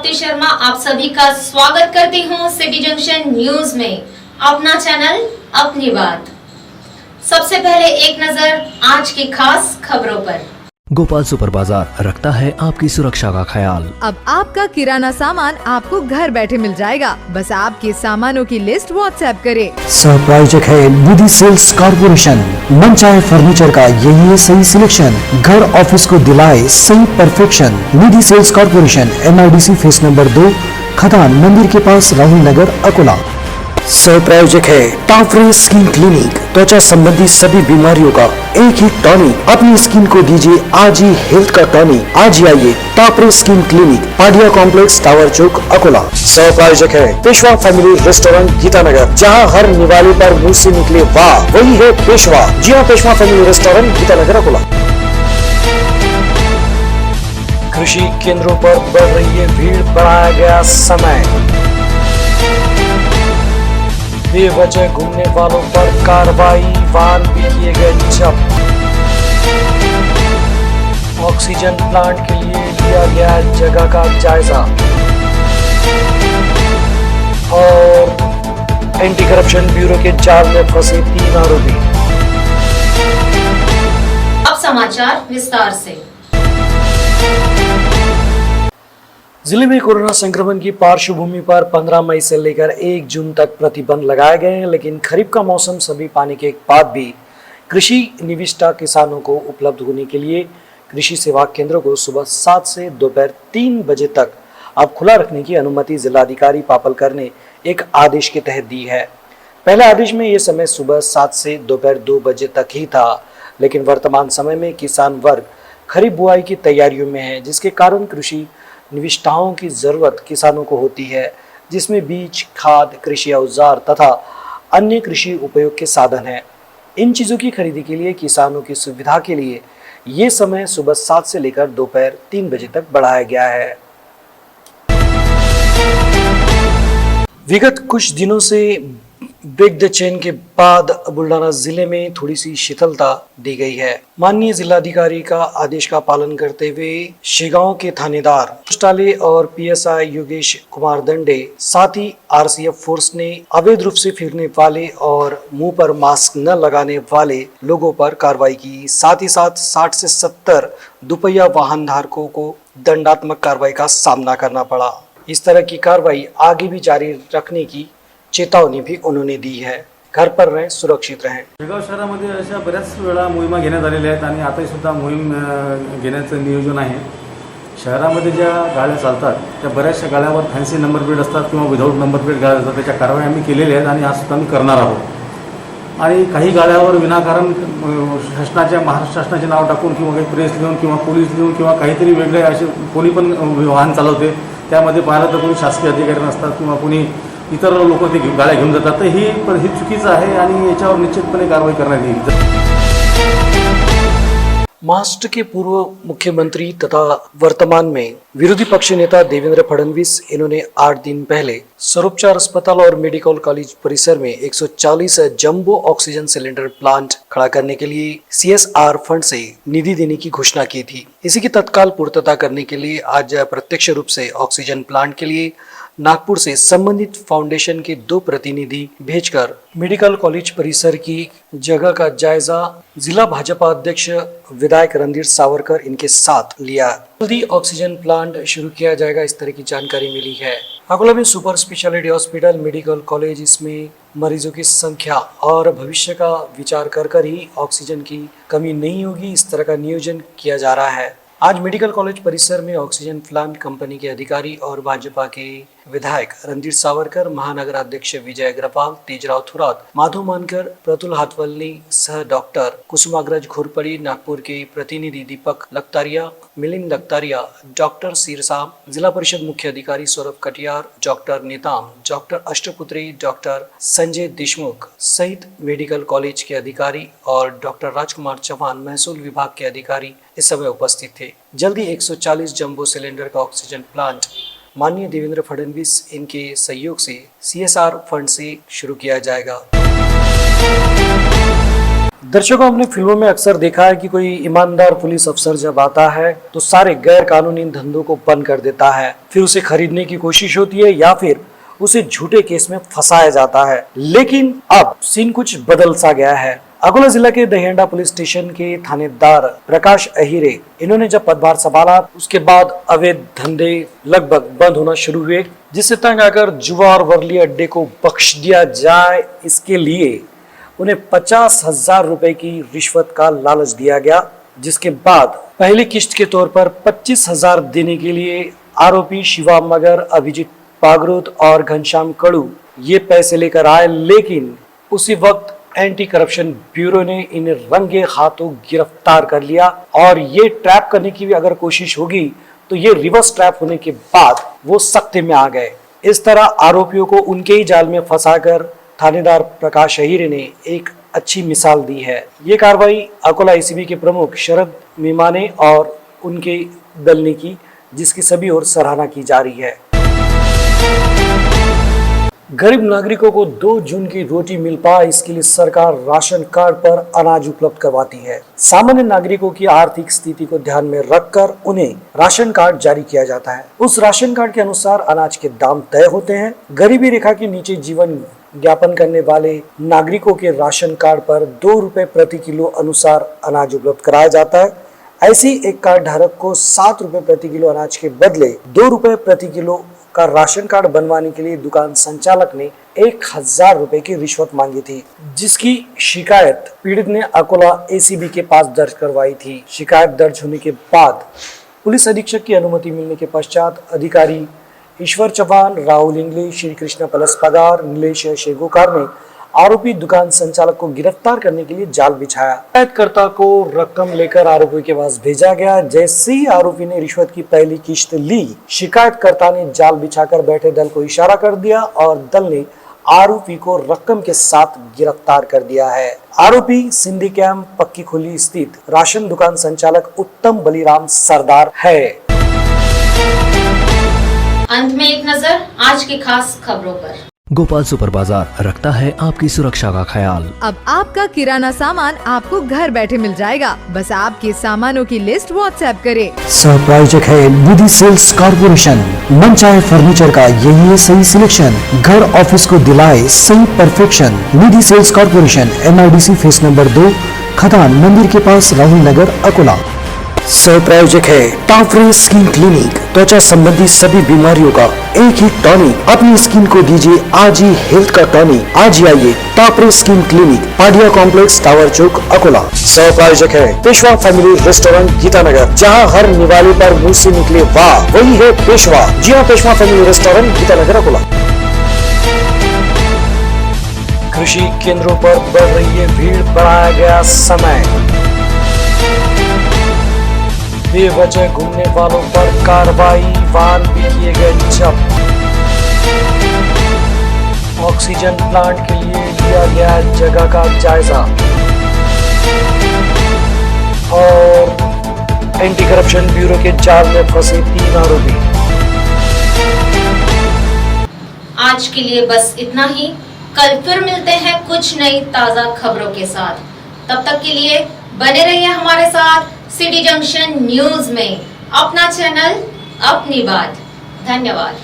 प्राप्ति शर्मा आप सभी का स्वागत करती हूँ सिटी जंक्शन न्यूज में। अपना चैनल अपनी बात। सबसे पहले एक नजर आज की खास खबरों पर। गोपाल सुपर बाजार रखता है आपकी सुरक्षा का ख्याल। अब आपका किराना सामान आपको घर बैठे मिल जाएगा, बस आपके सामानों की लिस्ट व्हाट्सएप करें। सहप्रायोजक है निधि सेल्स कॉर्पोरेशन। मनचाहे फर्नीचर का यही है सही सिलेक्शन। घर ऑफिस को दिलाए सही perfection. Nidhi sales corporation, MIDC phase number 2, खदान मंदिर के पास, राहुल नगर, अकोला। सहप्रायोजक है टाफरे स्किन क्लिनिक। त्वचा संबंधी सभी बीमारियों का एक ही टॉनिक। अपनी स्किन को दीजिए आज ही हेल्थ का टॉनिक। आज ही आइए टाफरे skin clinic, Padia complex, tower चौक, अकोला। सहप्रायोजक है पेशवा फैमिली रेस्टोरेंट, गीतानगर। जहां हर निवाले पर मुंह से निकले वाह, वही है पेशवा। जी हाँ, पेशवा फैमिली रेस्टोरेंट, गीतानगर, अकोला। कृषि केंद्रों पर बढ़ रही है भीड़, बढ़ाया गया समय। बेवजह घूमने वालों पर कार्रवाई, वाहन भी किए गए जब्त। ऑक्सीजन प्लांट के लिए लिया गया जगह का जायजा। और एंटी करप्शन ब्यूरो के जाल में फंसे 3 आरोपी। अब समाचार विस्तार से। जिले में कोरोना संक्रमण की पार्श्वभूमि पर 15 मई से लेकर 1 जून तक प्रतिबंध लगाए गए हैं, लेकिन खरीफ का मौसम सभी पाने के बाद भी कृषि निविष्ठा किसानों को उपलब्ध होने के लिए कृषि सेवा केंद्रों को सुबह 7 से दोपहर 3 बजे तक अब खुला रखने की अनुमति जिलाधिकारी पापलकर ने एक आदेश के तहत दी है। पहले आदेश में यह समय सुबह 7 से दोपहर 2 बजे तक ही था, लेकिन वर्तमान समय में किसान वर्ग खरीफ बुआई की तैयारियों में है, जिसके कारण कृषि निविष्ठाओं की जरूरत किसानों को होती है, जिसमें बीज, खाद, कृषि औजार तथा अन्य कृषि उपयोग के साधन हैं। इन चीज़ों की खरीदी के लिए किसानों की सुविधा के लिए ये समय सुबह 7 से लेकर दोपहर 3 बजे तक बढ़ाया गया है। विगत कुछ दिनों से ब्रेक द चेन के बाद बुल्डाना जिले में थोड़ी सी शीतलता दी गई है। माननीय जिलाधिकारी का आदेश का पालन करते हुए शेगांव के थानेदार पोस्टाले और PSI योगेश कुमार दंडे, साथ ही RCF फोर्स ने अवैध रूप से फिरने वाले और मुंह पर मास्क न लगाने वाले लोगों पर कार्रवाई की। साथ ही साथ 60 से 70 दुपहिया वाहन धारकों को दंडात्मक कार्रवाई का सामना करना पड़ा। इस तरह की कार्रवाई आगे भी जारी रखने की चेतावनी भी उन्होंने दी है। घर पर रहें, सुरक्षित रहें। शेगाव शहरामध्ये अशा बऱ्याच वेळा मोहिमा घेण्यात आलेल्या आहेत आणि आता सुद्धा मोहीम घेण्याचं नियोजन आहे। शहरामध्ये ज्या गाड्या चालतात त्या बऱ्याचशा गाड्यावर फॅन्सी नंबर प्लेट असतात किंवा विदाऊट नंबर प्लेट गाड्या असतात, त्याच्या कारवाई आम्ही केलेल्या आहेत आणि आज सुद्धा आम्ही करणार आहोत। आणि काही गाड्यावर विनाकारण महाराष्ट्र शासनाचे नाव टाकून किंवा काही प्रेस लिहून किंवा पोलीस लिहून किंवा काहीतरी वेगळे असे कोणी पण वाहन चालवते, त्यामध्ये पाहिलं तर कोणी शासकीय अधिकारी नसतात किंवा कोणी इतर लोक ते गाड्या घेऊन जातात, तर ही चुकीचं आहे आणि याच्यावर निश्चितपणे कारवाई करण्यात येईल। महाराष्ट्र के पूर्व मुख्यमंत्री तथा वर्तमान में विरोधी पक्ष नेता देवेंद्र फडणवीस, इन्होंने 8 दिन पहले सर्वोपचार अस्पताल और मेडिकल कॉलेज परिसर में 140 जंबो ऑक्सीजन सिलेंडर प्लांट खड़ा करने के लिए CSR फंड से निधि देने की घोषणा की थी। इसी की तत्काल पूर्तता करने के लिए आज प्रत्यक्ष रूप से ऑक्सीजन प्लांट के लिए नागपुर से संबंधित फाउंडेशन के 2 प्रतिनिधि भेजकर मेडिकल कॉलेज परिसर की जगह का जायजा जिला भाजपा अध्यक्ष विधायक रणधीर सावरकर इनके साथ लिया। जल्दी ऑक्सीजन प्लांट शुरू किया जाएगा, इस तरह की जानकारी मिली है। अकोला में super speciality hospital, medical college, इसमें मरीजों की संख्या और भविष्य का विचार कर ही ऑक्सीजन की कमी नहीं होगी, इस तरह का नियोजन किया जा रहा है। आज मेडिकल कॉलेज परिसर में ऑक्सीजन प्लांट कंपनी के अधिकारी और भाजपा के विधायक रणधीर सावरकर, महानगर अध्यक्ष विजय अग्रवाल, तेजराव थोरात, माधव मानकर, प्रतुल हाथवल्ली सह डॉक्टर कुसुमाग्रज घोरपड़ी, नागपुर के प्रतिनिधि दीपक लखतारिया, मिलिंद लखतारिया, डॉक्टर सिरसाम, जिला परिषद मुख्य अधिकारी Saurabh Katiyar, doctor Netam, doctor Ashtaputri, doctor Sanjay Deshmukh सहित मेडिकल कॉलेज के अधिकारी और डॉक्टर राजकुमार चौहान, महसूल विभाग के अधिकारी इस समय उपस्थित थे। जल्दी 140 जंबो सिलेंडर का ऑक्सीजन प्लांट माननीय देवेंद्र फडणवीस इनके सहयोग से CSR फंड से शुरू किया जाएगा। दर्शकों, हमने फिल्मों में अक्सर देखा है कि कोई ईमानदार पुलिस अफसर जब आता है तो सारे गैर कानूनी धंधों को बंद कर देता है, फिर उसे खरीदने की कोशिश होती है या फिर उसे झूठे केस में फंसाया जाता है। लेकिन अब सीन कुछ बदल सा गया है। अकोला जिला के दहियांडा पुलिस स्टेशन के थानेदार प्रकाश अहिरे, इन्होंने जब पदभार संभाला उसके बाद अवैध धंधे लगभग बंद होना शुरू हुए, जिससे तंग आकर जुआ और वर्ली अड्डे को बख्श दिया जाए, इसके लिए उन्हें 50,000 रुपए की रिश्वत का लालच दिया गया। जिसके बाद पहली किस्त के तौर पर 25,000 देने के लिए आरोपी शिवा मगर, अभिजीत पागरुत और घनश्याम कड़ू ये पैसे लेकर आए। लेकिन उसी वक्त एंटी करप्शन ब्यूरो ने इन्हें रंगे हाथों गिरफ्तार कर लिया और ये ट्रैप करने की भी अगर कोशिश होगी तो ये रिवर्स ट्रैप होने के बाद वो सख्ते में आ गए। इस तरह आरोपियों को उनके ही जाल में फंसाकर थानेदार प्रकाश अहिरे ने एक अच्छी मिसाल दी है। ये कार्रवाई अकोला एसीबी के प्रमुख शरद मीमाने और उनके दल ने की, जिसकी सभी ओर सराहना की जा रही है। गरीब नागरिकों को 2 जून की रोटी मिल पाए, इसके लिए सरकार राशन कार्ड पर अनाज उपलब्ध करवाती है। सामान्य नागरिकों की आर्थिक स्थिति को ध्यान में रखकर उन्हें राशन कार्ड जारी किया जाता है। उस राशन कार्ड के अनुसार अनाज के दाम तय होते हैं। गरीबी रेखा के नीचे जीवन ज्ञापन करने वाले नागरिकों के राशन कार्ड पर 2 रुपए प्रति किलो अनुसार अनाज उपलब्ध कराया जाता है। ऐसी एक कार्ड धारक को 7 रुपए प्रति किलो अनाज के बदले 2 रुपए प्रति किलो का राशन कार्ड बनवाने के लिए दुकान संचालक ने 1,000 रुपए की रिश्वत मांगी थी, जिसकी शिकायत पीड़ित ने अकोला एसीबी के पास दर्ज करवाई थी। शिकायत दर्ज होने के बाद पुलिस अधीक्षक की अनुमति मिलने के पश्चात अधिकारी ईश्वर चौहान, राहुल इंग्लिश, श्री कृष्ण प्लस पगार, नीलेश शेगोकार ने आरोपी दुकान संचालक को गिरफ्तार करने के लिए जाल बिछाया। शिकायतकर्ता को रकम लेकर आरोपी के पास भेजा गया। जैसे ही आरोपी ने रिश्वत की पहली किश्त ली, शिकायतकर्ता ने जाल बिछाकर बैठे दल को इशारा कर दिया और दल ने आरोपी को रकम के साथ गिरफ्तार कर दिया है। आरोपी सिंधी कैंप पक्की खुली स्थित राशन दुकान संचालक उत्तम बलिराम सरदार है। अंत में एक नजर आज की खास खबरों पर। गोपाल सुपर बाजार रखता है आपकी सुरक्षा का ख्याल। अब आपका किराना सामान आपको घर बैठे मिल जाएगा, बस आपके सामानों की लिस्ट व्हाट्सएप करें। सहप्रायोजक है निधि सेल्स कॉर्पोरेशन। मन चाहे फर्नीचर का यही है सही सिलेक्शन, घर ऑफिस को दिलाए सही perfection. Nidhi sales corporation, MIDC phase number 2, खदान मंदिर के पास, राहुल नगर, अकोला। सहप्रायोजक है टाफरे स्किन क्लिनिक। त्वचा संबंधी सभी बीमारियों का एक ही टॉनिक। अपनी स्किन को दीजिए आज ही हेल्थ का टॉनिक। आज ही आइए टाफरे skin clinic, Padia complex, tower चौक, अकोला। सहप्रायोजक है पेशवा फैमिली रेस्टोरेंट, गीतानगर। जहां हर निवाले पर मुंह से निकले वाह, वही है पेशवा। जी हाँ, पेशवा फैमिली रेस्टोरेंट, गीतानगर, अकोला। कृषि केंद्रों पर बढ़ रही है भीड़, बढ़ाया गया समय। बेवजह घूमने वालों पर कार्रवाई, वाहन भी किए गए जब्त। ऑक्सीजन प्लांट के लिए लिया गया जगह का जायजा और एंटी करप्शन ब्यूरो के जाल में फंसे 3 आरोपी। आज के लिए बस इतना ही। कल फिर मिलते हैं कुछ नई ताजा खबरों के साथ। तब तक के लिए बने रहिए हमारे साथ सिटी जंक्शन न्यूज में। अपना चैनल, अपनी बात। धन्यवाद।